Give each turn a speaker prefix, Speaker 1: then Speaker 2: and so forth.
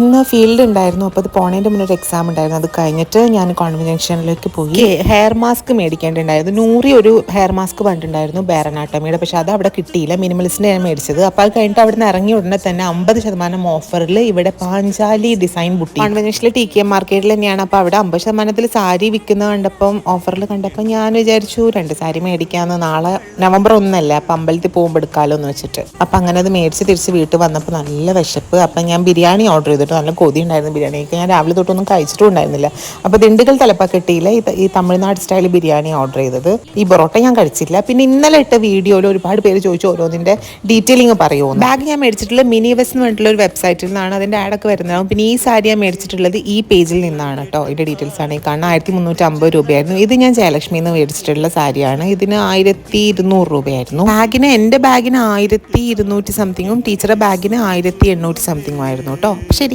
Speaker 1: ഇന്ന് ഫീൽഡ് ഉണ്ടായിരുന്നു. അപ്പോൾ അത് പോണതിൻ്റെ മുന്നേ ഒരു എക്സാം ഉണ്ടായിരുന്നു. അത് കഴിഞ്ഞിട്ട് ഞാൻ കോൺവെൻഷനിലേക്ക് പോയി. Hair mask മേടിക്കേണ്ടിണ്ടായിരുന്നു. നൂറി ഒരു ഹെയർ മാസ്ക് പറഞ്ഞിട്ടുണ്ടായിരുന്നു ബേറനാട്ടമിയുടെ, പക്ഷെ അത് അവിടെ കിട്ടിയില്ല. മിനിമലിസ്റ്റിൻ്റെ ഞാൻ മേടിച്ചത്. അപ്പോൾ അത് കഴിഞ്ഞിട്ട് അവിടെ നിന്ന് ഇറങ്ങിയ ഉടനെ തന്നെ 50% ഓഫറിൽ ഇവിടെ പാഞ്ചാലി ഡിസൈൻ ബുട്ടി കോൺവെൻഷനിൽ TKM മാർക്കറ്റിൽ തന്നെയാണ്. അപ്പോൾ അവിടെ 50% സാരി വിൽക്കുന്നത് കണ്ടപ്പം, ഓഫറിൽ കണ്ടപ്പോൾ ഞാൻ വിചാരിച്ചു 2 സാരി മേടിക്കാമെന്ന്. നാളെ നവംബർ 1 അപ്പോൾ അമ്പലത്തിൽ പോകുമ്പോൾ എടുക്കാമല്ലോ എന്ന് വെച്ചിട്ട്. അപ്പോൾ അങ്ങനെ അത് മേടിച്ച് തിരിച്ച് വീട്ടിൽ വന്നപ്പോൾ നല്ല വിശപ്പ്. അപ്പം ഞാൻ ബിരിയാണി ഓർഡർ ചെയ്തിട്ട് നല്ല കൊതി ഉണ്ടായിരുന്നു. ബിരിയാണിയൊക്കെ ഞാൻ രാവിലെ തൊട്ടൊന്നും കഴിച്ചിട്ടും ഉണ്ടായിരുന്നില്ല. അപ്പോൾ ദിണ്ടുകൽ തലപ്പാക്കട്ടിയിലെ ഈ തമിഴ്നാട് സ്റ്റൈൽ ബിരിയാണി ഓർഡർ ചെയ്തത്. ഈ പൊറോട്ട ഞാൻ കഴിച്ചില്ല. പിന്നെ ഇന്നലെ ഇട്ട വീഡിയോയിൽ ഒരുപാട് പേര് ചോദിച്ചു ഓരോന്നിൻ്റെ ഡീറ്റെയിലിംഗ് പറയുമോ. ബാഗ് ഞാൻ മേടിച്ചിട്ടുള്ളത് മിനിവെസ് എന്ന് പറഞ്ഞിട്ടുള്ള ഒരു വെബ്സൈറ്റിൽ നിന്നാണ്. അതിൻ്റെ ആഡൊക്കെ വരുന്നതാവും. പിന്നെ ഈ സാരി ഞാൻ മേടിച്ചിട്ടുള്ളത് ഈ പേജിൽ നിന്നാണ് കേട്ടോ. ഇതിൻ്റെ ഡീറ്റെയിൽസ് ആണ് ഈ കാണുന്നത്. 1350 രൂപയായിരുന്നു. ഇത് ഞാൻ ജയലക്ഷ്മിയിൽ നിന്ന് മേടിച്ചിട്ടുള്ള സാരിയാണ്. ഇതിന് 1200 രൂപയായിരുന്നു. എൻ്റെ ബാഗിന് 1200 സംതിങ്ങും ടീച്ചറുടെ ബാഗിന് 1800 സംതിങ്ങും ആയിരുന്നു കേട്ടോ. ശരി.